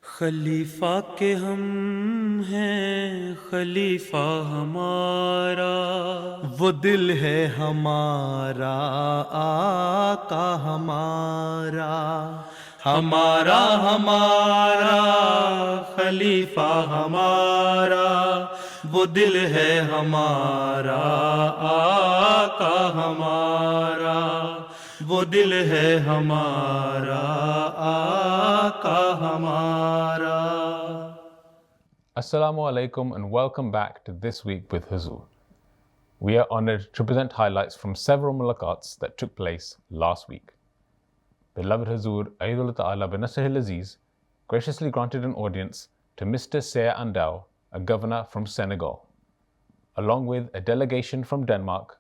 خلیفہ کے ہم ہیں خلیفہ ہمارا، وہ دل ہے ہمارا آقا ہمارا، ہمارا ہمارا خلیفہ ہمارا، وہ دل ہے ہمارا آقا ہمارا، وہ دل ہے ہمارا آقا ہمارا۔ Assalamu alaikum and welcome back to This Week with Huzur. We are honored to present highlights from several mulaqats that took place last week. Beloved Huzur Aidullah Ta'ala bin Nasrihil Aziz graciously granted an audience to Mr. Seya Andau, a governor from Senegal, along with a delegation from Denmark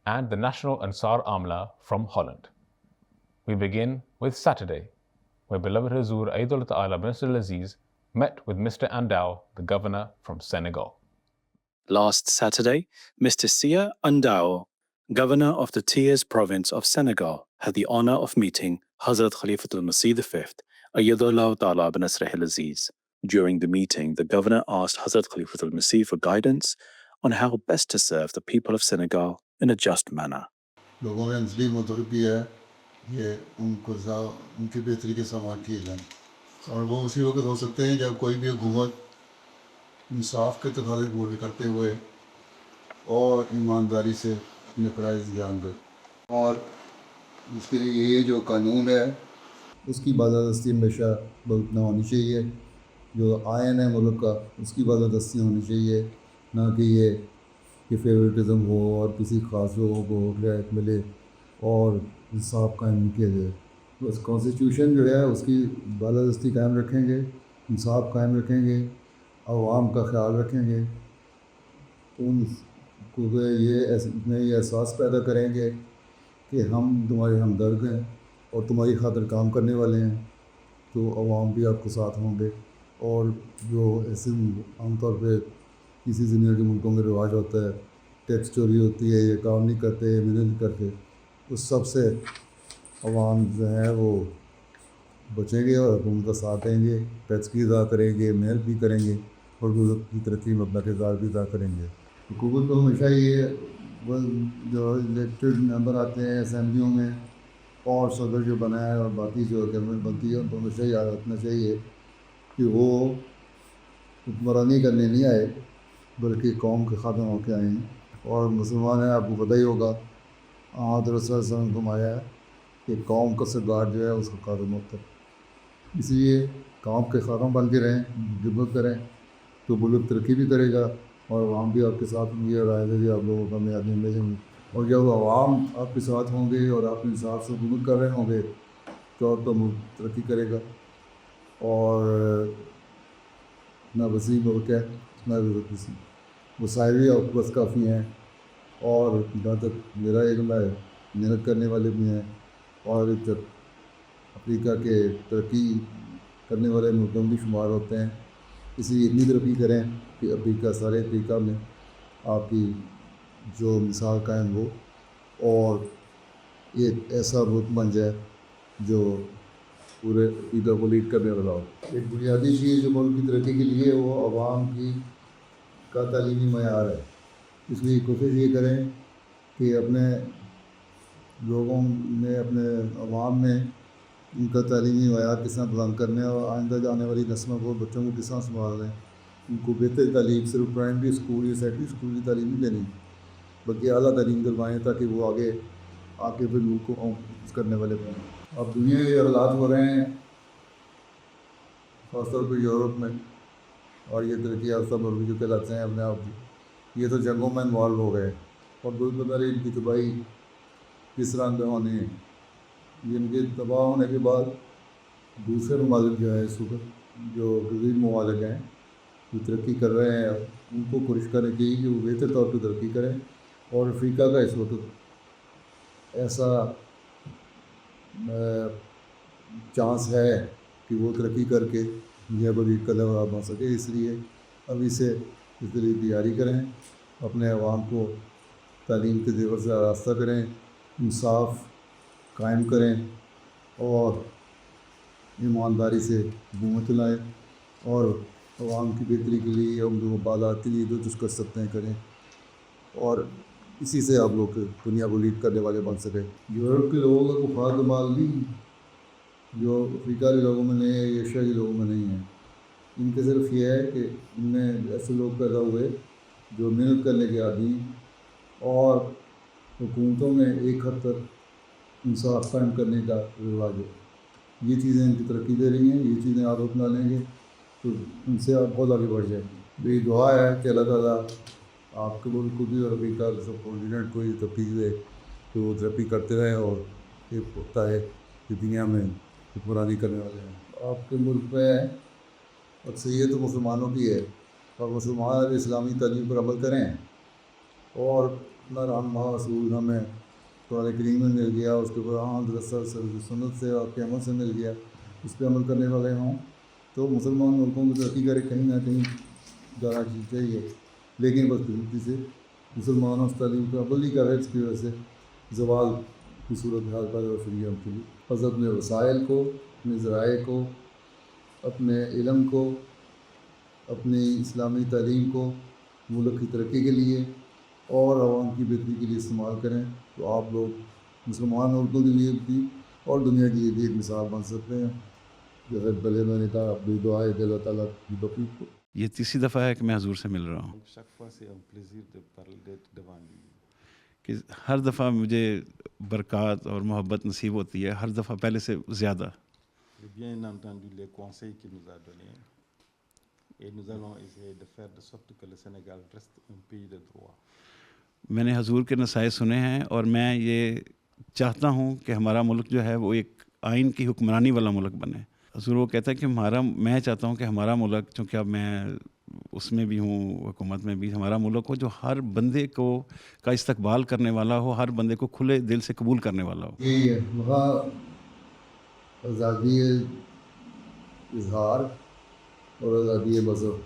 and the National Ansar Amla from Holland. We begin with Saturday, where beloved Huzur Aidullah Ta'ala bin Nasrihil Aziz met with Mr. Andau, the governor from Senegal. Last Saturday, Mr. Seya Andau, governor of the Thiès province of Senegal, had the honor of meeting Hazrat Khalifatul Masih V, Ayyadullah Ta'ala bin Nasrihil Aziz. During the meeting, the governor asked Hazrat Khalifatul Masih for guidance on how best to serve the people of Senegal in a just manner. لوگوں میں انزلی متربی ہے یہ ان کی بہتری کے سامان کیے جائیں، اور وہ اسی وقت ہو سکتے ہیں جب کوئی بھی حکومت انصاف کے تقاضے پورے کرتے ہوئے اور ایمانداری سے اپنے فرائض انجام دے، اور اس کے لیے یہ جو قانون ہے اس کی بالادستی ہمیشہ برتنا ہونی چاہیے، جو آئین ہے ملک کا اس کی بالادستی ہونی چاہیے، نہ کہ یہ کہ فیورٹزم ہو اور کسی خاص لوگوں کو رعایت ملے اور انصاف قائم نہیں کیا جائے۔ بس کانسٹیٹیوشن جو ہے اس کی بالادستی قائم رکھیں گے، انصاف قائم رکھیں گے، عوام کا خیال رکھیں گے، ان کو یہ احساس پیدا کریں گے کہ ہم تمہارے ہمدرد ہیں اور تمہاری خاطر کام کرنے والے ہیں، تو عوام بھی آپ کے ساتھ ہوں گے۔ اور جو ایسے عام طور پہ کسی دنیا کے ملکوں میں رواج ہوتا ہے، ٹیکس چوری ہوتی ہے، یہ کام نہیں کرتے، یہ محنت نہیں کرتے، اس سب سے عوام جو ہیں وہ بچیں گے اور حکومت کا ساتھ دیں گے، ٹیکس بھی ادا کریں گے، محنت بھی کریں گے اور ملک کی ترقی میں اپنا کردار بھی ادا کریں گے۔ حکومت کو ہمیشہ یہ جو الیکٹڈ ممبر آتے ہیں اسمبلیوں میں اور صدر جو بنا ہے اور باقی جو گورنمنٹ بنتی ہے ان کو ہمیشہ یاد رکھنا چاہیے کہ وہ حکمرانی کرنے نہیں آئے بلکہ قوم کے خادم ہو کے آئے ہیں، اور مسلمان ہیں، آپ کو پتہ ہی ہوگا حضرت صلی اللہ علیہ وسلم نے فرمایا ہے کہ قوم کا سردار جو ہے اس کا خادم ہوتا ہے، اس لیے قوم کے خادم بن کے رہیں، خدمت کریں تو ملک ترقی بھی کرے گا اور عوام بھی آپ کے ساتھ ہوں گے اور آئندہ بھی آپ لوگوں کا میادین ملیں گے، اور جب عوام آپ کے ساتھ ہوں گے اور آپ انصاف سے حکومت کر رہے ہوں گے تو ملک ترقی کرے گا، اور نہ وسیع ملک ہے نہ وسائل بھی آپ کے پاس کافی ہیں، اور جہاں تک میرا علم ہے محنت کرنے والے بھی ہیں، اور افریقہ کے ترقی کرنے والے ملکوں بھی شمار ہوتے ہیں، اس لیے اتنی ترقی کریں کہ افریقہ سارے افریقہ میں آپ کی جو مثال قائم ہو اور ایک ایسا ملک بن جائے جو پورے افریقہ کو لیڈ کرنے والا ہو۔ ایک بنیادی چیز جو ملک کی ترقی کے لیے وہ عوام کا تعلیمی معیار ہے، اس لیے کوشش یہ کریں کہ اپنے لوگوں میں اپنے عوام میں ان کا تعلیمی معیار کس طرح بلند کرنے اور آئندہ جانے والی نسلوں کو بچوں کو کس طرح سنبھال رہے ہیں، ان کو بہتر تعلیم صرف پرائمری اسکول یا سیکنڈری اسکول کی تعلیم نہیں دینی بلکہ اعلیٰ تعلیم دلوائیں تاکہ وہ آگے پھر ملک کو کرنے والے بنیں۔ اب دنیا کے حالات ہو رہے ہیں خاص طور پہ یورپ میں، اور یہ ترقی یافتہ ملک جو کہلاتے ہیں اپنے آپ یہ تو جنگوں میں انوالو ہو گئے اور کوئی پتہ نہیں ان کی تباہی کس طرح سے ہونی ہے۔ ان کے تباہ ہونے کے بعد دوسرے ممالک جو ہیں اس وقت جو غریب ممالک ہیں جو ترقی کر رہے ہیں ان کو کوشش کرنی چاہیے کہ وہ بہتر طور پہ ترقی کریں، اور افریقہ کا اس وقت ایسا چانس ہے کہ وہ ترقی کر کے دنیا پر ایک قدم بن سکے، اس لیے ابھی سے اس طرح تیاری کریں، اپنے عوام کو تعلیم کے زیور سے آراستہ کریں، انصاف قائم کریں اور ایمانداری سے حکومت چلائیں۔ اور عوام کی بہتری کے لیے عمر و مفادات کے لیے جو کچھ کر سکتے ہیں کریں، اور اسی سے آپ لوگ دنیا کو لیڈ کرنے والے بن سکیں۔ یورپ کے لوگوں کا کوئی خاص کمال بھی جو افریقہ کے لوگوں میں نہیں ہے، ایشیا کے لوگوں میں نہیں ہے۔ ان کے صرف یہ ہے کہ ان میں ایسے لوگ پیدا ہوئے جو محنت کرنے کے عادی اور حکومتوں میں ایک حد تک انصاف قائم کرنے کا رواج ہے۔ یہ چیزیں ان کی ترقی دے رہی ہیں، یہ چیزیں آپ اپنا لیں گے تو ان سے آپ بہت آگے بڑھ جائیں گے۔ میری دعا ہے کہ اللہ تعالیٰ آپ کے ملک کو بھی اور افریقہ کے سب کانٹیننٹ کو یہ ترقی دے کہ وہ ترقی کرتے رہیں اور ایک ہوتا ہے کہ دنیا میں حکمرانی کرنے والے ہیں۔ آپ کے ملک میں اکثریت تو مسلمانوں کی ہے، اور مسلمان اسلامی تعلیم پر عمل کریں اور اپنا رہنما اصول ہمیں قرآن کریم میں مل گیا، اس کے بعد سنت سے آپ کے عمل سے مل گیا، اس پہ عمل کرنے والے ہوں تو مسلمان ملکوں کی ترقی کرے کہیں نہ کہیں جانا چاہیے۔ لیکن بس بدقسمتی سے مسلمان اس تعلیم پہ عمل نہیں کر رہے، اس کی وجہ سے زوال کی صورت حال پیدا ہو چکی ہے ہم کے لیے۔ بس اپنے وسائل کو، اپنے ذرائع کو، اپنے علم کو، اپنی اسلامی تعلیم کو ملک کی ترقی کے لیے اور عوام کی بہتری کے لیے استعمال کریں تو آپ لوگ مسلمان ملکوں کے لیے بھی اور دنیا کے لیے بھی ایک مثال بن سکتے ہیں۔ جیسے پہلے میں نے کہا اپنی دعائیں کہ اللہ تعالیٰ کی توفیق کو۔ یہ تیسری دفعہ ہے کہ میں حضور سے مل رہا ہوں، کہ ہر دفعہ مجھے برکات اور محبت نصیب ہوتی ہے، ہر دفعہ پہلے سے زیادہ۔ Bien entendu, les conseils qu'il nous a donnés, et nous allons essayer de faire de sorte que le Sénégal reste un pays de droit. میں نے حضور کے نصائح سنے ہیں اور میں یہ چاہتا ہوں کہ ہمارا ملک جو ہے وہ ایک آئین کی حکمرانی والا ملک بنے۔ حضور وہ کہتا ہے کہ میں چاہتا ہوں کہ ہمارا ملک، چونکہ اب میں اس میں بھی ہوں، حکومت میں بھی، ہمارا ملک ہو جو ہر بندے کا استقبال کرنے والا ہو، ہر بندے کو کھلے دل سے قبول کرنے والا ہو۔ یہی ہے وہاں آزادی اظہار اور آزادی مذہب،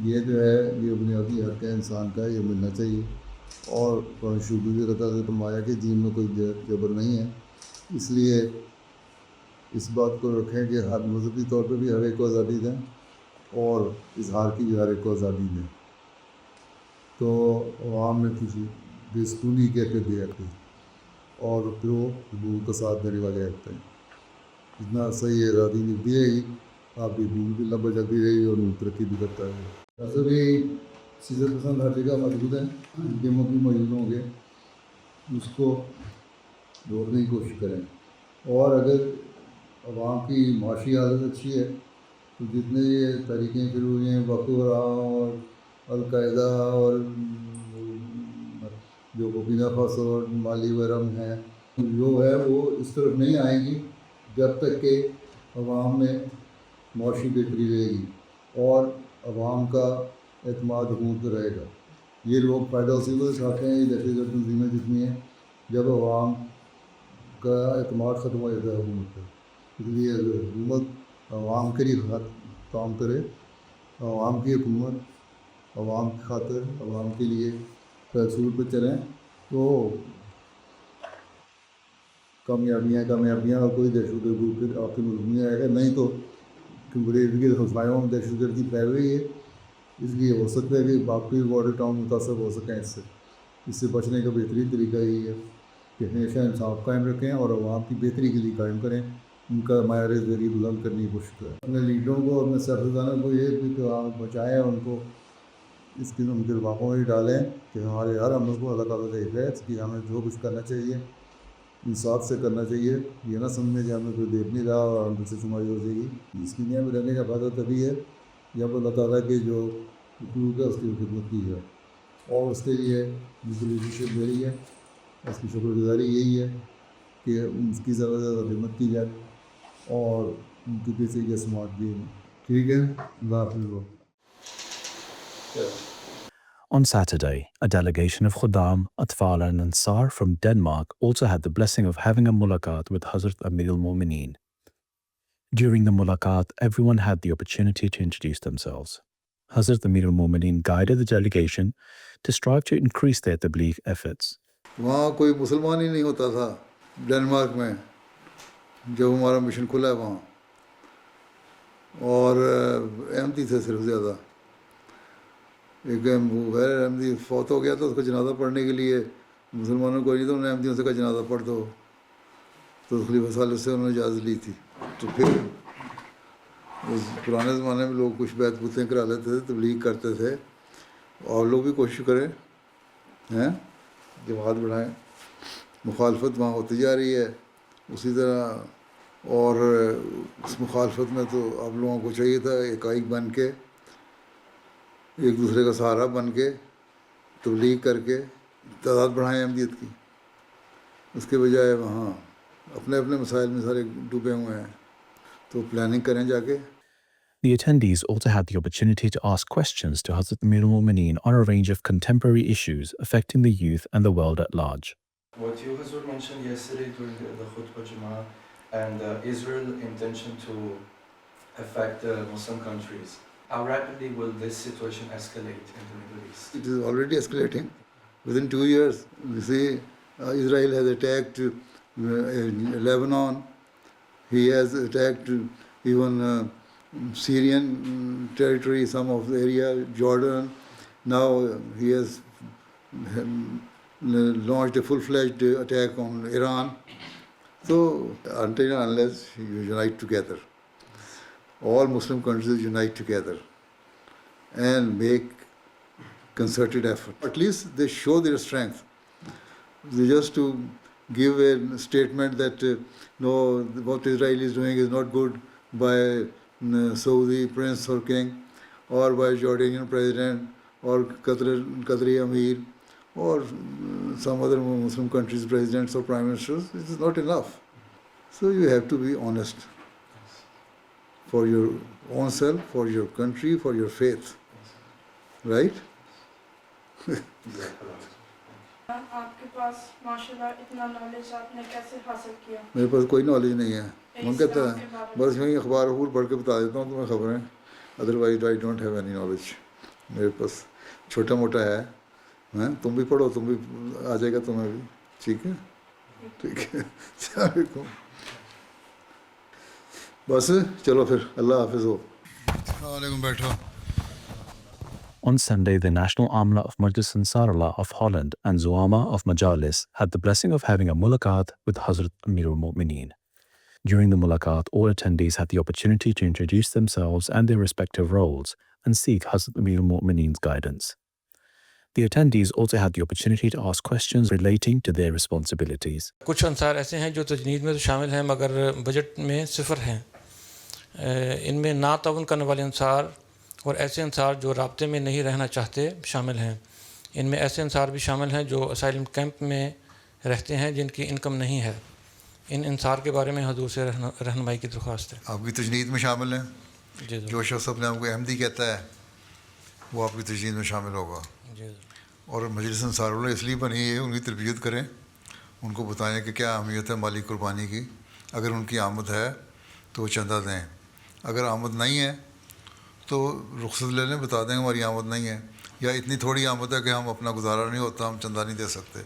یہ جو ہے یہ بنیادی حق ہے انسان کا، یہ ملنا چاہیے۔ اور قرآن شریف بھی اللہ نے فرمایا کہ دین میں کوئی جبر نہیں ہے، اس لیے اس بات کو رکھیں کہ ہر مذہبی طور پہ بھی ہر ایک کو آزادی دیں اور اظہار کی بھی ہر ایک کو آزادی دیں، تو عوام میں کسی بے سکونی کے دے رکھتے اور پھر وہ حقوق کا ساتھ دینے والے رکھتے ہیں۔ جتنا صحیح آزادی ملتی رہے گی آپ کی حقوق بھی لمبا چلتی رہے گی اور وہ ترقی بھی کرتا ہے۔ مذہبی چیزیں پسند ہر جگہ موجود ہیں، گیموں بھی موجود ہوں گے، اس کو روکنے کی کوشش کریں۔ اور اگر عوام کی معاشی حالت اچھی ہے تو جتنے یہ تحریکیں شروع ہوئی ہیں بoko haram اور القاعدہ اور جو burkina faso اور مالی ورم ہیں، جو ہے وہ اس طرف نہیں آئیں گی جب تک کہ عوام میں معاشی بہتری رہے گی اور عوام کا اعتماد حکومت پہ رہے گا۔ یہ لوگ فائدہ اسی کو اٹھاتے ہیں، یہ دہشت گرد تنظیمیں جتنی ہیں، جب عوام کا اعتماد ختم ہو جاتا ہے حکومت پہ۔ اس لیے اگر حکومت عوام کے لیے کام کرے، عوام کی حکومت عوام کی خاطر عوام کے لیے اصول پہ چلیں تو کامیابیاں اور کوئی دہشت گرد آپ کے ملک میں آئے گا، نہیں تو ہمسایوں میں دہشت گرد کی پھیل رہی ہے، اس لیے ہو سکتا ہے کہ باقی بارڈر ٹاؤن متاثر ہو سکیں اس سے بچنے کا بہترین طریقہ یہی ہے کہ ہمیشہ انصاف قائم رکھیں اور عوام کی بہتری کے لیے قائم کریں، ان کا معیار زندگی بلند کرنے کی کوشش کریں۔ اپنے لیڈروں کو، اپنے سیاستدانوں کو یہ بھی کہ آپ بچائیں، ان کو اس کی ان کے دماغوں میں ڈالیں کہ ہمارے ہر عمل کو اللہ تعالیٰ دیکھ رہا ہے، اس کی ہمیں جو کچھ کرنا چاہیے انصاف سے کرنا چاہیے، یہ نہ سمجھیں کہ ہمیں کوئی دیکھ نہیں رہا اور ہم سے شماری ہو جائے گی۔ اس دنیا میں رہنے کا فائدہ تبھی ہے جب اللہ تعالیٰ کے جو حقوق ہے اس کی خدمت کی ہے، اور اس کے لیے جو لیڈرشپ دے رہی ہے اس کی شکر گزاری یہی ہے کہ اس کی زیادہ سے زیادہ خدمت کی جائے اور ان کی پیچھے کی سماعت دی جائے۔ ٹھیک ہے، اللہ حافظ۔ On Saturday, a delegation of Khuddam, Atfal and Ansar from Denmark also had the blessing of having a mulaqat with Hazrat Amir al-Mu'mineen. During the mulaqat, everyone had the opportunity to introduce themselves. Hazrat Amir al-Mu'mineen guided the delegation to strive to increase their tabligh efforts. وہاں کوئی مسلمان ہی نہیں ہوتا تھا Denmark میں جب ہمارا mission کھلا ہے وہاں، اور اور احمدی تھے صرف زیادہ. ایک غیر احمدی فوت ہو گیا تھا, اس کا جنازہ پڑھنے کے لیے مسلمانوں کو نہیں, تو انہوں نے احمدیوں سے کا جنازہ پڑھ دو, تو خلیفہ ثالث سے انہوں نے اجازت لی تھی. تو پھر اس پرانے زمانے میں لوگ کچھ بیعت بوتیں کرا لیتے تھے, تبلیغ کرتے تھے, اور لوگ بھی کوشش کریں ہیں جماعت بڑھائیں. مخالفت وہاں ہوتی جا رہی ہے اسی طرح, اور اس مخالفت میں تو آپ لوگوں کو چاہیے تھا ایک بن کے, ایک دوسرے کا سہارا بن کے, تبلیغ کر کے تعداد بڑھائیں احمدیت کی. اس کے بجائے وہاں اپنے اپنے مسائل میں سارے ڈوبے ہوئے ہیں, تو پلاننگ کریں جا کے. The attendees also had the opportunity to ask questions to Hazrat Amir al-Mu'mineen on a range of contemporary issues affecting the youth and the world at large. What you Hazur mentioned yesterday during the Khutbah Jummah and Israel's intention to affect the Muslim countries, how rapidly will this situation escalate in the Middle East? It is already escalating. Within 2 years, you see, Israel has attacked Lebanon. He has attacked even Syrian territory, some of the area, Jordan. Now he has launched a full-fledged attack on Iran. So until and unless you unite together, all Muslim countries unite together and make concerted effort. At least they show their strength. They just to give a statement that no, what Israel is doing is not good by Saudi prince or king, or by Jordanian president, or Qatari Amir, or some other Muslim countries' presidents or prime ministers. It is not enough. So you have to be honest for your own self, for your country, for your faith. Right? آپ کے پاس ماشاءاللہ اتنا knowledge آپ نے کیسے حاصل کیا؟ میرے پاس کوئی نالج نہیں ہے. من کہتا ہے بس یوں ہی اخبار پڑھ کے بتا دیتا ہوں تمہیں خبریں, otherwise I don't have any knowledge. میرے پاس چھوٹا موٹا ہے. تم بھی پڑھو, تم بھی آ جائے گا تمہیں بھی. ٹھیک ہے, ٹھیک ہے. السلام علیکم. بس چلو پھر, اللہ حافظ ہو. السلام علیکم. بیٹھو. On Sunday, the National Amla of Majlis Ansarullah of Holland and Zuama of Majalis had the blessing of having a mulaqat with Hazrat Amir al-Mu'mineen. During the mulaqat, all attendees had the opportunity to introduce themselves and their respective roles and seek Hazrat Amir al-Mu'mineen's guidance. The attendees also had the opportunity to ask questions relating to their responsibilities. کچھ انصار ایسے ہیں جو تجنید میں تو شامل ہیں مگر بجٹ میں صفر ہیں. ان میں نا تعاون کرنے والے انصار اور ایسے انصار جو رابطے میں نہیں رہنا چاہتے شامل ہیں. ان میں ایسے انصار بھی شامل ہیں جو اسائلم کیمپ میں رہتے ہیں جن کی انکم نہیں ہے. ان انصار کے بارے میں حضور سے رہنمائی کی درخواست ہے. آپ کی تجنید میں شامل ہیں. جی جو شخص اپنے آپ کو احمدی کہتا ہے وہ آپ کی تجنید میں شامل ہوگا. جی. اور مجلس انصار اللہ اس لیے بنی ہے, ان کی تربیت کریں, ان کو بتائیں کہ کیا اہمیت ہے مالی قربانی کی. اگر ان کی آمد ہے تو وہ چندہ دیں, اگر آمد نہیں ہے تو رخصت لے لیں, بتا دیں ہماری آمد نہیں ہے, یا اتنی تھوڑی آمد ہے کہ ہم اپنا گزارا نہیں ہوتا, ہم چندہ نہیں دے سکتے.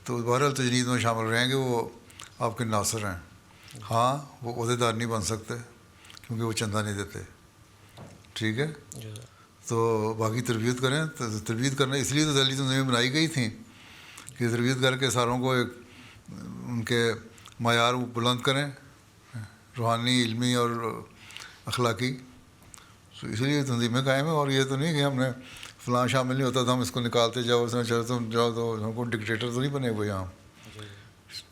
تو بہرحال تجنید میں شامل رہیں گے, وہ آپ کے ناصر ہیں. ہاں وہ عہدیدار نہیں بن سکتے کیونکہ وہ چندہ نہیں دیتے. ٹھیک ہے. تو باقی تربیت کریں. تربیت کرنا اس لیے تو دہلی تنظیمیں بنائی گئی تھیں کہ تربیت کر کے ساروں کو ایک ان کے معیار بلند کریں, روحانی, علمی اور اخلاقی. تو اس لیے تنظیمیں قائم ہیں. اور یہ تو نہیں کہ ہم نے فلاں شامل نہیں ہوتا تو ہم اس کو نکالتے جاؤ, اس میں چلو تم جاؤ, تو ہم کو ڈکٹیٹر تو نہیں بنے ہوئے یہاں.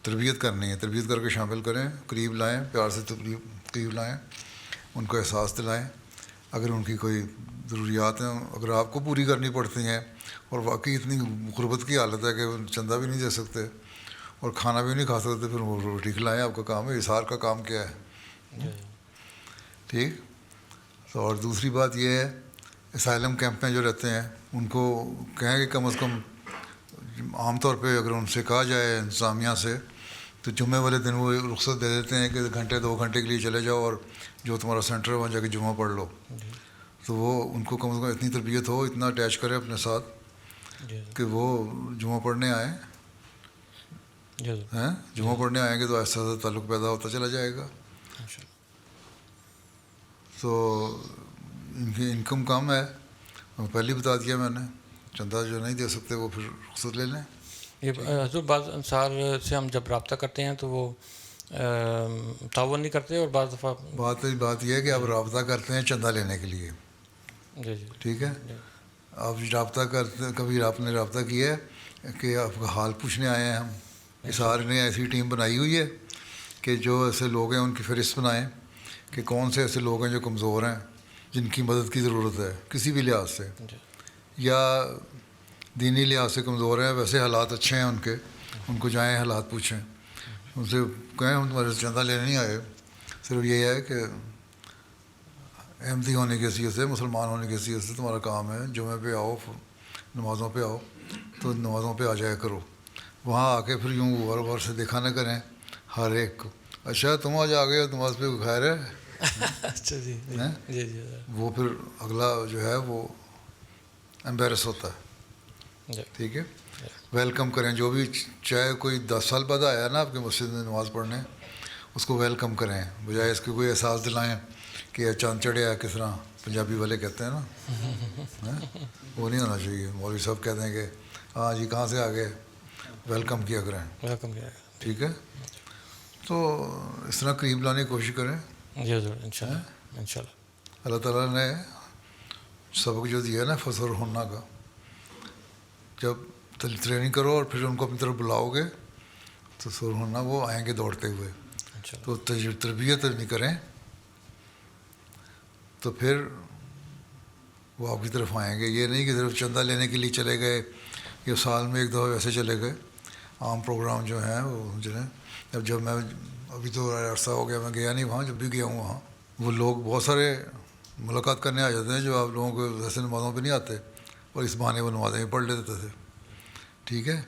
تربیت کرنی ہے, تربیت کر کے شامل کریں, قریب لائیں, پیار سے قریب لائیں, ان کو احساس دلائیں. اگر ان کی کوئی ضروریات ہیں اگر آپ کو پوری کرنی پڑتی ہیں اور واقعی اتنی غربت کی حالت ہے کہ چندہ بھی نہیں دے سکتے اور کھانا بھی نہیں کھا سکتے, پھر وہ روٹی کھلائیں. آپ کا کام ہے. اظہار کا کام کیا ہے. ٹھیک. تو اور دوسری بات یہ ہے, اسائلم کیمپ میں جو رہتے ہیں ان کو کہیں کہ کم از کم عام طور پہ اگر ان سے کہا جائے انتظامیہ سے تو جمعے والے دن وہ رخصت دے دیتے ہیں کہ گھنٹے 2 گھنٹے کے لیے چلے جاؤ اور جو تمہارا سینٹر ہے وہاں جا کے جمعہ پڑھ لو. تو وہ ان کو کم از کم اتنی تربیت ہو, اتنا اٹیچ کرے اپنے ساتھ کہ وہ جمعہ پڑھنے آئیں. جمعہ پڑھنے آئیں گے تو ایسا تعلق پیدا ہوتا چلا جائے گا. تو ان کی انکم کم ہے، پہلے بتا دیا میں نے، چندہ جو نہیں دے سکتے وہ پھر رخصت لے لیں. یہ حضور بعض انصار سے ہم جب رابطہ کرتے ہیں تو وہ تعاون نہیں کرتے، اور بعض دفعہ بات یہ ہے کہ آپ رابطہ کرتے ہیں چندہ لینے کے لیے. جی جی ٹھیک ہے، آپ رابطہ کرتے، کبھی آپ نے رابطہ کیا ہے کہ آپ کا حال پوچھنے آئے ہیں ہم. اسار نے ایسی ٹیم بنائی ہوئی ہے کہ جو ایسے لوگ ہیں ان کی فہرست بنائیں کہ کون سے ایسے لوگ ہیں جو کمزور ہیں، جن کی مدد کی ضرورت ہے کسی بھی لحاظ سے، یا دینی لحاظ سے کمزور ہیں، ویسے حالات اچھے ہیں ان کو جائیں حالات پوچھیں، ان سے کہیں ہم تمہارے چندہ لینے نہیں آئے، صرف یہ ہے کہ احمدی ہونے کی حیثیت سے، مسلمان ہونے کی حیثیت سے تمہارا کام ہے جمعہ پہ آؤ، نمازوں پہ آؤ، تو نمازوں پہ آ جایا کرو. وہاں آ کے پھر یوں غور غور سے دیکھا نہ کریں ہر ایک کو، اچھا تم آج آ گئے ہو نماز پہ خیر ہے. اچھا جی جی جی وہ پھر اگلا جو ہے وہ امبیرس ہوتا ہے. ٹھیک ہے، ویلکم کریں. جو بھی چاہے کوئی 10 سال بعد آیا نا آپ کے مسجد میں نماز پڑھنے، اس کو ویلکم کریں، بجائے اس کے کوئی احساس دلائیں کہ چاند چڑھیا کس طرح پنجابی والے کہتے ہیں نا. وہ نہیں ہونا چاہیے. مولوی صاحب کہتے ہیں کہ ہاں جی کہاں سے آ گئے، ویلکم کیا کریں. ویلکم کیا. ٹھیک ہے، تو اس طرح قریب لانے کی کوشش کریں. جی ضرور انشاءاللہ. اللہ تعالیٰ نے سبق جو دیا ہے نا فصل ہونا کا، جب ٹریننگ کرو اور پھر ان کو اپنی طرف بلاؤ گے تو سر ہونا وہ آئیں گے دوڑتے ہوئے. تو تربیت نہیں کریں تو پھر وہ آپ کی طرف آئیں گے. یہ نہیں کہ صرف چندہ لینے کے لیے چلے گئے یا سال میں ایک دفعہ ویسے چلے گئے. عام پروگرام جو ہیں وہ جو ہے، جب میں ابھی تو عرصہ ہو گیا میں گیا نہیں وہاں، جب بھی گیا ہوں وہاں وہ لوگ بہت سارے ملاقات کرنے آ جاتے ہیں جو آپ لوگوں کو ویسے نمازوں پہ نہیں آتے، اور اس بہانے وہ نمازیں پڑھ لیتے تھے. ٹھیک ہے،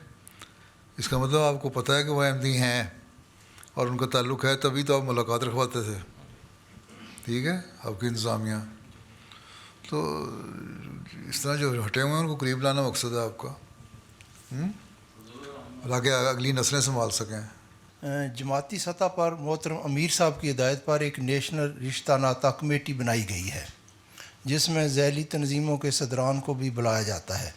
اس کا مطلب آپ کو پتہ ہے کہ وہ احمدی ہیں اور ان کا تعلق ہے، تبھی تو آپ ملاقات رکھواتے تھے. ٹھیک ہے، آپ کی انتظامیہ. تو اس طرح جو ہٹے ہوئے ہیں ان کو قریب لانا مقصد ہے آپ کا، تاکہ اگلی نسلیں سنبھال سکیں. جماعتی سطح پر محترم امیر صاحب کی ہدایت پر ایک نیشنل رشتہ ناطہ کمیٹی بنائی گئی ہے جس میں ذیلی تنظیموں کے صدران کو بھی بلایا جاتا ہے.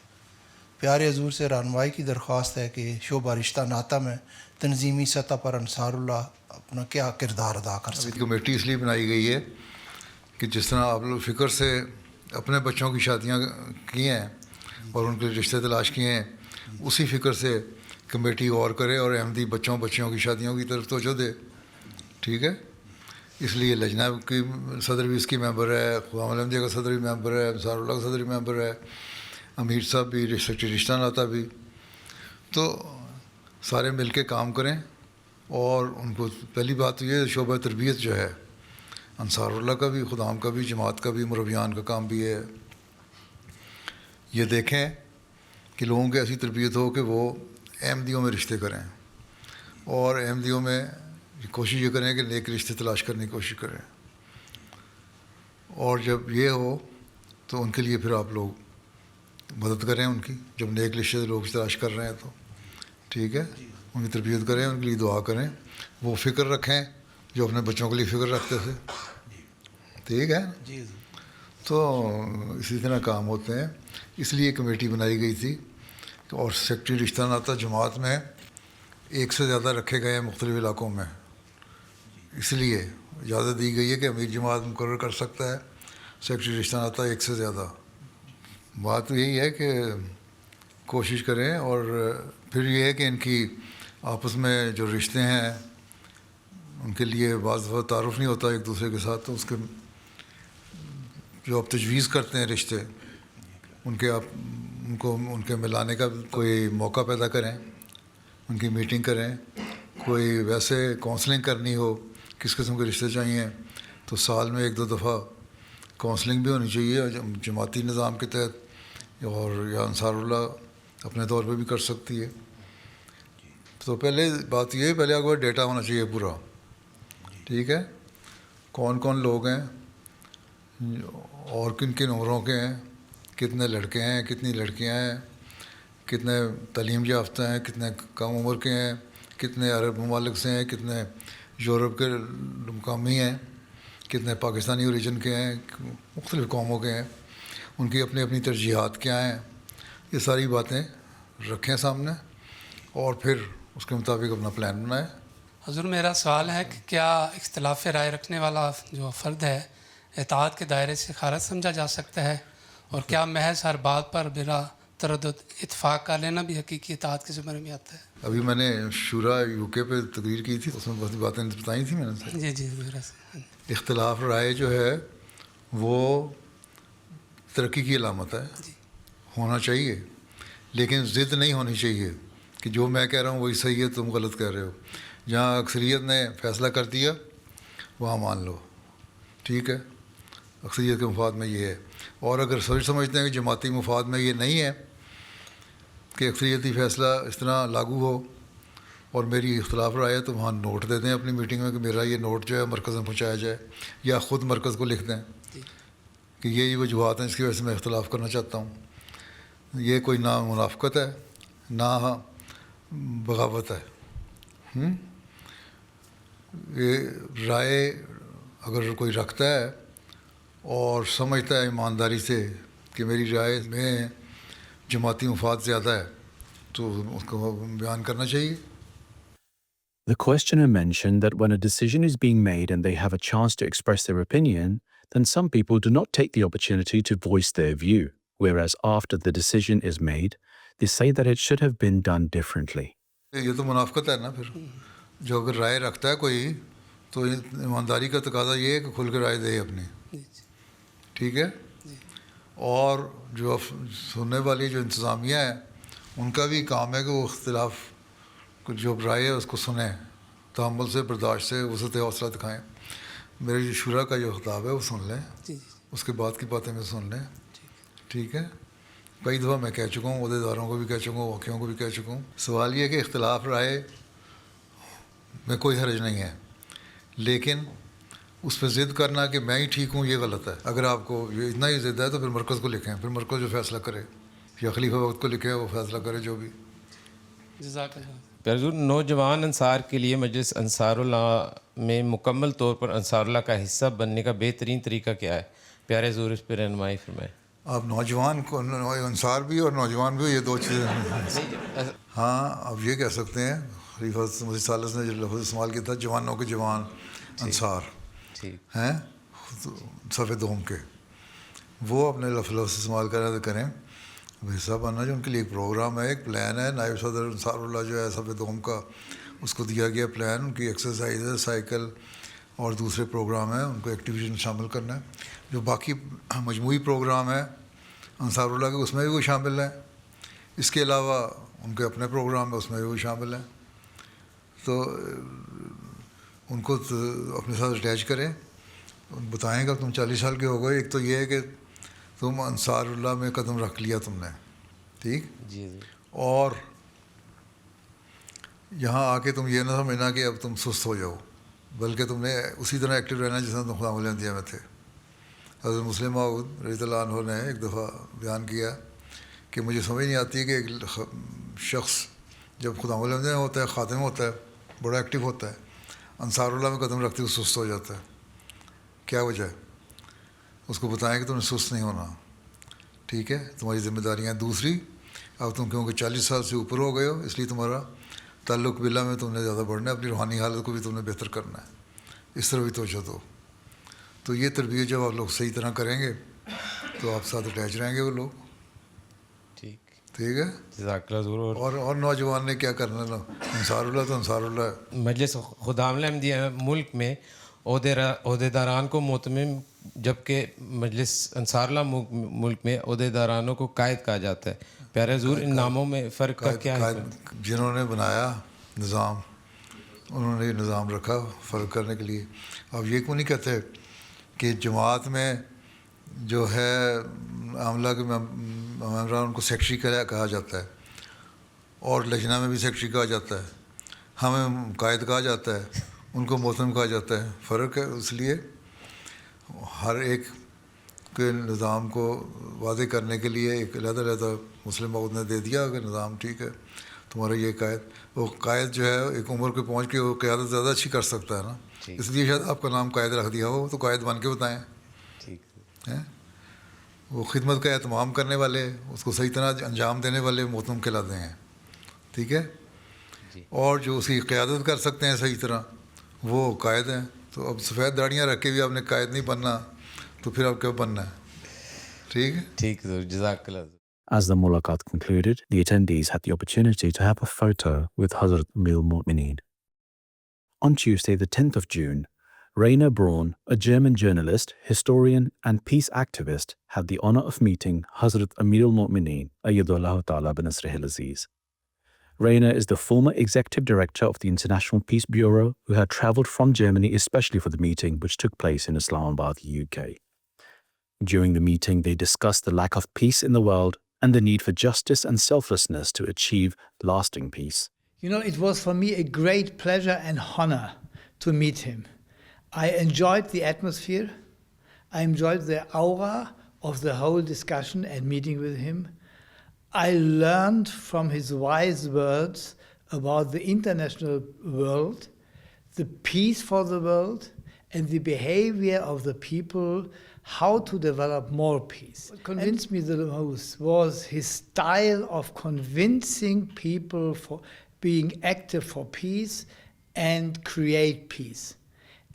پیارے حضور سے رہنمائی کی درخواست ہے کہ شعبہ رشتہ ناطہ میں تنظیمی سطح پر انصار اللہ اپنا کیا کردار ادا کر سکتے. کمیٹی اس لیے بنائی گئی ہے کہ جس طرح آپ لوگ فکر سے اپنے بچوں کی شادیاں کی ہیں اور ان کے رشتے تلاش کیے ہیں، اسی فکر سے کمیٹی غور کرے اور احمدی بچیوں کی شادیوں کی طرف توجہ دے. ٹھیک ہے، اس لیے لجنہ کی صدر بھی اس کی ممبر ہے، غلام احمدیہ کا صدر بھی ممبر ہے، انصار اللہ کا صدر بھی ممبر ہے، امیر صاحب بھی، رشتہ ناطہ بھی. تو سارے مل کے کام کریں. اور ان کو پہلی بات تو یہ شعبہ تربیت جو ہے انصار اللہ کا بھی، خدام کا بھی، جماعت کا بھی، مربیان کا کام بھی ہے. یہ دیکھیں کہ لوگوں کی ایسی تربیت ہو کہ وہ احمدیوں میں رشتے کریں، اور احمدیوں میں کوشش یہ کریں کہ نیک رشتے تلاش کرنے کی کوشش کریں. اور جب یہ ہو تو ان کے لیے پھر آپ لوگ مدد کریں ان کی، جب نیک رشتے لوگ تلاش کر رہے ہیں تو. ٹھیک ہے، ان کی تربیت کریں، ان کے لیے دعا کریں، وہ فکر رکھیں جو اپنے بچوں کے لیے فکر رکھتے تھے. ٹھیک ہے، تو اسی طرح کام ہوتے ہیں. اس لیے کمیٹی بنائی گئی تھی. اور سیکٹری رشتہ ناطہ جماعت میں ایک سے زیادہ رکھے گئے ہیں مختلف علاقوں میں، اس لیے اجازت دی گئی ہے کہ امیر جماعت مقرر کر سکتا ہے سیکٹری رشتہ ناطہ ایک سے زیادہ. بات یہی ہے کہ کوشش کریں. اور پھر یہ ہے کہ ان کی آپس میں جو رشتے ہیں ان کے لیے بعض دفعہ تعارف نہیں ہوتا ایک دوسرے کے ساتھ، تو اس کے جو آپ تجویز کرتے ہیں رشتے، ان کے ملانے کا کوئی موقع پیدا کریں، ان کی میٹنگ کریں. کوئی ویسے کونسلنگ کرنی ہو، کس قسم کے رشتے چاہیے، تو سال میں 1-2 دفعہ کونسلنگ بھی ہونی چاہیے جماعتی نظام کے تحت، اور یا انصار اللہ اپنے طور پہ بھی کر سکتی ہے. تو پہلے بات یہ ہے، پہلے آپ کو ڈیٹا ہونا چاہیے پورا. ٹھیک ہے، کون کون لوگ ہیں اور کن کن عمروں کے ہیں، کتنے لڑکے ہیں، کتنی لڑکیاں ہیں، کتنے تعلیم یافتہ ہیں، کتنے کم عمر کے ہیں، کتنے عرب ممالک سے ہیں، کتنے یورپ کے مقامی ہیں، کتنے پاکستانی اوریجن کے ہیں, مختلف قوموں کے ہیں, ان کی اپنی اپنی ترجیحات کیا ہیں, یہ ساری باتیں رکھیں سامنے اور پھر اس کے مطابق اپنا پلان بنائیں. حضور میرا سوال ہے کہ کیا اختلاف رائے رکھنے والا جو فرد ہے اطاعت کے دائرے سے خارج سمجھا جا سکتا ہے, اور کیا محض ہر بات پر بلا تردد اتفاق کر لینا بھی حقیقی اطاعت کے زمرے میں آتا ہے؟ ابھی میں نے شورا UK پہ تقریر کی تھی, اس میں بہت باتیں بتائی تھیں میں نے. جی جی ذرا سے. اختلاف رائے جو ہے وہ ترقی کی علامت ہے, ہونا چاہیے, لیکن ضد نہیں ہونی چاہیے کہ جو میں کہہ رہا ہوں وہی صحیح ہے, تم غلط کہہ رہے ہو. جہاں اکثریت نے فیصلہ کر دیا وہاں مان لو, ٹھیک ہے, اکثریت کے مفاد میں یہ ہے. اور اگر سمجھتے ہیں کہ جماعتی مفاد میں یہ نہیں ہے کہ اکثریتی فیصلہ اس طرح لاگو ہو اور میری اختلاف رائے ہے, تو وہاں نوٹ دے دیں اپنی میٹنگ میں کہ میرا یہ نوٹ جو ہے مرکز میں پہنچایا جائے, یا خود مرکز کو لکھ دیں کہ یہ وجوہات ہیں جس کی وجہ سے میں اختلاف کرنا چاہتا ہوں. یہ کوئی نہ منافقت ہے نہ بغاوت ہے. یہ رائے اگر کوئی رکھتا ہے اور سمجھتا ہے ایمانداری سے کہ میری رائے میں جماعتی مفاد زیادہ ہے, تو اس کو بیان کرنا چاہیے. The questioner mentioned that when a decision is being made and they have a chance to express their opinion, then some people do not take the opportunity to voice their view, whereas after the decision is made, they say that it should have been done differently. یہ تو منافقت ہے نا. پھر جو اگر رائے رکھتا ہے کوئی تو ایمانداری کا تقاضا یہ ہے کہ کھل کے رائے دے اپنی, ٹھیک ہے. اور جو سننے والی جو انتظامیہ ہے ان کا بھی کام ہے کہ وہ اختلاف جو رائے ہے اس کو سنیں, تحمل سے, برداشت سے, وسعت حوصلہ دکھائیں. میرے جو شورا کا جو خطاب ہے وہ سن لیں, اس کے بعد کی باتیں میں سن لیں, ٹھیک ہے. کئی دفعہ میں کہہ چکا ہوں, عہدیداروں کو بھی کہہ چکا ہوں, واقعوں کو بھی کہہ چکا ہوں. سوال یہ ہے کہ اختلاف رائے میں کوئی حرج نہیں ہے, لیکن اس پہ ضد کرنا کہ میں ہی ٹھیک ہوں یہ غلط ہے. اگر آپ کو یہ اتنا ہی ضد ہے تو پھر مرکز کو لکھیں, پھر مرکز جو فیصلہ کرے, یا خلیفہ وقت کو لکھے وہ فیصلہ کرے جو بھی. جزاک اللہ. حضور نوجوان انصار کے لیے مجلس انصار اللہ میں مکمل طور پر انصار اللہ کا حصہ بننے کا بہترین طریقہ کیا ہے؟ پیارے حضور اس پہ رہنمائی فرمائیں. آپ نوجوان کو انصار بھی اور نوجوان بھی, یہ دو چیزیں. ہاں آپ یہ کہہ سکتے ہیں, خلیفہ مسیح ثالث نے جو لفظ استعمال کیا تھا, جوانوں کے جوان انصار ہیں صف دوم کے, وہ اپنے لفظ استعمال کریں تو کریں. حصہ بننا جو ان کے لیے ایک پروگرام ہے, ایک پلان ہے. نائب صدر انصار اللہ جو ہے صف دوم کا, اس کو دیا گیا پلان, ان کی ایکسرسائز ہے, سائیکل اور دوسرے پروگرام ہیں, ان کو ایکٹیویٹی میں شامل کرنا ہے. جو باقی مجموعی پروگرام ہے انصار اللہ کے, اس میں بھی وہ شامل ہیں. اس کے علاوہ ان کے اپنے پروگرام ہے, اس میں بھی وہ شامل ہیں. تو ان کو اپنے ساتھ اٹیچ کریں, بتائیں کہ تم 40 سال کے ہو گئے. ایک تو یہ ہے کہ تم انصار اللہ میں قدم رکھ لیا تم نے, ٹھیک جی, اور یہاں آ کے تم یہ نہ سمجھنا کہ اب تم سست ہو جاؤ, بلکہ تم نے اسی طرح ایکٹیو رہنا جس طرح تم خدا الانبیاء میں تھے. حضرت مسلم موعود رضی اللہ عنہ نے ایک دفعہ بیان کیا کہ مجھے سمجھ نہیں آتی کہ ایک شخص جب خدا الانبیاء میں ہوتا ہے, خاتم ہوتا ہے, بڑا ایکٹیو ہوتا ہے, انصار اللہ میں قدم رکھتے ہوئے سست ہو جاتا ہے, کیا وجہ ہے؟ اس کو بتائیں کہ تم نے سست نہیں ہونا, ٹھیک ہے, تمہاری ذمہ داریاں. دوسری, اب تم کیونکہ 40 سال سے اوپر ہو گئے ہو, اس لیے تمہارا تعلق باللہ میں تم نے زیادہ بڑھنا ہے, اپنی روحانی حالت کو بھی تم نے بہتر کرنا ہے, اس طرح بھی توجہ دو. تو یہ تربیت جب آپ لوگ صحیح طرح کریں گے تو آپ ساتھ اٹیچ رہیں گے وہ لوگ, ٹھیک ہے. جزاک اللہ حضور. اور نوجوان نے کیا کرنا, انصار اللہ تو انصار اللہ ہے. مجلس خدام الانبیاء ملک میں عہدیداران کو مؤتمن, جبکہ مجلس انصار اللہ ملک میں عہدیدارانوں کو قائد کہا جاتا ہے. پیارے حضور ان ناموں میں فرق کا کیا ہے؟ جنہوں نے بنایا نظام انہوں نے یہ نظام رکھا فرق کرنے کے لیے. اب یہ کیوں نہیں کہتے کہ جماعت میں جو ہے عاملہ کے ممبران ان کو سیکٹری کہا جاتا ہے, اور لجنہ میں بھی سیکٹری کہا جاتا ہے, ہمیں قائد کہا جاتا ہے, ان کو مؤتمن کہا جاتا ہے. فرق ہے. اس لیے ہر ایک کے نظام کو واضح کرنے کے لیے ایک علیحدہ مسلم موعود نے دے دیا کہ نظام ٹھیک ہے, تمہارا یہ قائد. وہ قائد جو ہے ایک عمر پہ پہنچ کے وہ قیادت زیادہ اچھی کر سکتا ہے نا, اس لیے شاید آپ کا نام قائد رکھ دیا ہو. تو قائد بن کے بتائیں. وہ خدمت کا اہتمام کرنے والے, اس کو صحیح طرح انجام دینے والے محترم کہلاتے ہیں. ٹھیک ہے. اور جو اس کی قیادت کر سکتے ہیں صحیح طرح, وہ قائد ہیں. تو اب سفید داڑیاں رکھ کے بھی آپ نے قائد نہیں بننا, تو پھر آپ کیا بننا ہے؟ ٹھیک ہے. ٹھیک ہے, جزاک اللہ. As the mulaqat concluded, the attendees had the opportunity to have a photo with Hazrat Amir al-Mu'mineen. On Tuesday, the 10th of June, Rainer Braun, a German journalist, historian, and peace activist, had the honor of meeting Hazrat Amir al-Mu'mineen, Ayyadullah Ta'ala bin Nasrih al-Aziz. Rainer is the former executive director of the International Peace Bureau, who had traveled from Germany especially for the meeting, which took place in Islamabad, UK. During the meeting, they discussed the lack of peace in the world and the need for justice and selflessness to achieve lasting peace. You know, it was for me a great pleasure and honor to meet him. I enjoyed the atmosphere. I enjoyed the aura of the whole discussion and meeting with him. I learned from his wise words about the international world, the peace for the world, and the behavior of the people, how to develop more peace. What convinced me the most was his style of convincing people for being active for peace and create peace.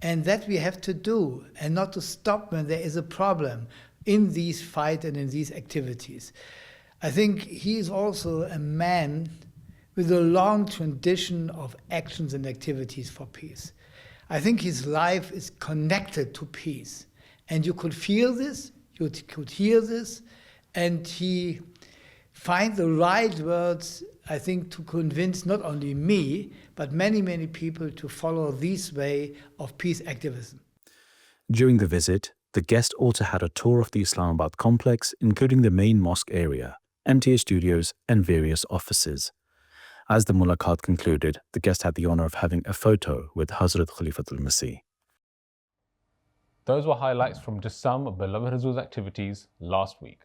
And that we have to do, and not to stop when there is a problem in these fights and in these activities. I think he is also a man with a long tradition of actions and activities for peace. I think his life is connected to peace. And you could feel this, you could hear this, and he find the right words, I think, to convince not only me, but many, many people to follow this way of peace activism. During the visit, the guest also had a tour of the Islamabad complex, including the main mosque area, MTA studios, and various offices. As the mulaqat concluded, the guest had the honor of having a photo with Hazrat Khalifatul Masih. Those were highlights from just some of Beloved Huzoor's activities last week.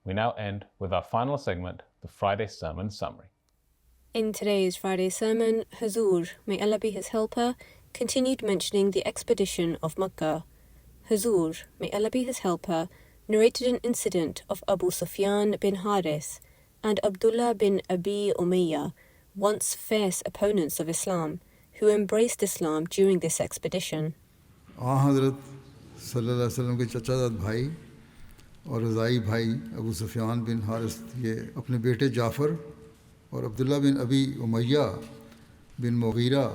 We now end with our final segment, the Friday Sermon Summary. In today's Friday sermon, Huzoor, may Allah be his helper, continued mentioning the expedition of Makkah. Huzoor, may Allah be his helper, narrated an incident of Abu Sufyan bin Harith and Abdullah bin Abi Umayyah, once fierce opponents of Islam, who embraced Islam during this expedition. حضرت صلی اللہ علیہ وسلم کے چچا زاد بھائی اور رضائی بھائی ابو سفیان بن حارث یہ اپنے بیٹے جعفر اور عبداللہ بن ابی امیہ بن مغیرہ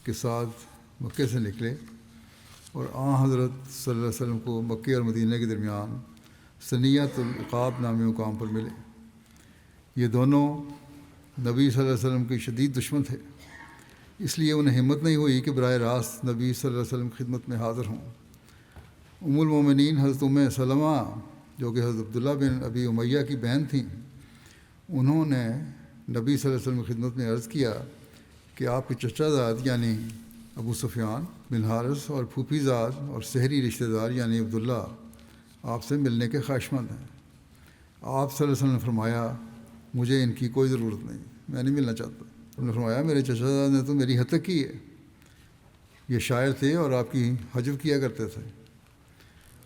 کے ساتھ مکے سے نکلے اور حضرت صلی اللہ علیہ وسلم کو مکے اور مدینہ کے درمیان ثنیۃ العقاب نامی مقام پر ملے. یہ دونوں نبی صلی اللہ علیہ وسلم کے شدید دشمن تھے, اس لیے انہیں ہمت نہیں ہوئی کہ براہ راست نبی صلی اللہ علیہ وسلم کی خدمت میں حاضر ہوں. ام المومنین حضرت سلمہ جو کہ حضرت عبداللہ بن ابی امیہ کی بہن تھیں, انہوں نے نبی صلی اللہ علیہ وسلم کی خدمت میں عرض کیا کہ آپ کے چچا زاد یعنی ابو سفیان بن حارث اور پھوپھی زاد اور سحری رشتہ دار یعنی عبداللہ آپ سے ملنے کے خواہشمند ہیں. آپ صلی اللہ علیہ وسلم نے فرمایا مجھے ان کی کوئی ضرورت نہیں, میں نہیں ملنا چاہتا. انہوں نے فرمایا میرے چچا زاد نے تو میری حد تک کی ہے, یہ شاعر تھے اور آپ کی حجب کیا کرتے تھے,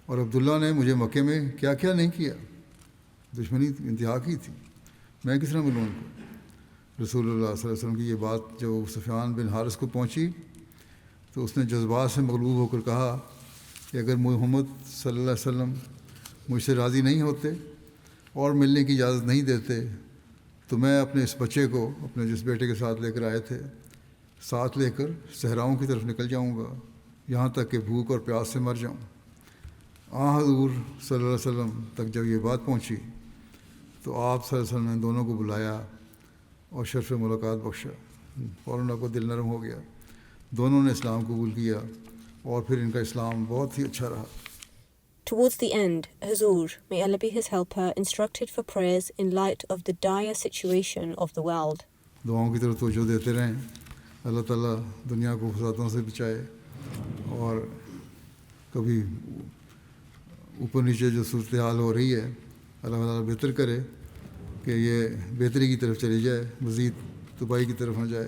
اور عبداللہ نے مجھے مکے میں کیا کیا نہیں کیا, دشمنی انتہا کی تھی, میں کس طرح ملوں ان کو. رسول اللہ صلی اللہ علیہ وسلم کی یہ بات جب سفیان بن حارث کو پہنچی تو اس نے جذبات سے مغلوب ہو کر کہا کہ اگر محمد صلی اللہ علیہ وسلم مجھ سے راضی نہیں ہوتے اور ملنے کی اجازت نہیں دیتے تو میں اپنے اس بچے کو اپنے جس بیٹے کے ساتھ لے کر آئے تھے ساتھ لے کر صحراؤں کی طرف نکل جاؤں گا یہاں تک کہ بھوک اور پیاس سے مر جاؤں. حضور صلی اللہ علیہ وسلم تک جب یہ بات پہنچی تو آپ صلی اللہ علیہ وسلم نے دونوں کو بلایا اور شرف ملاقات بخشا. فوراً آپ کو دل نرم ہو گیا, دونوں نے اسلام قبول کیا اور پھر ان کا اسلام بہت ہی اچھا رہا. Towards the end, Huzoor, may Allah be his helper, instructed for prayers in light of the dire situation of the world. دعاؤں کی طرف توجہ دیتے رہیں, اللہ تعالیٰ دنیا کو فسادوں سے بچائے اور کبھی اوپر نیچے جو صورتحال ہو رہی ہے اللہ تعالیٰ بہتر کرے کہ یہ بہتری کی طرف چلی جائے, مزید تباہی کی طرف نہ جائے.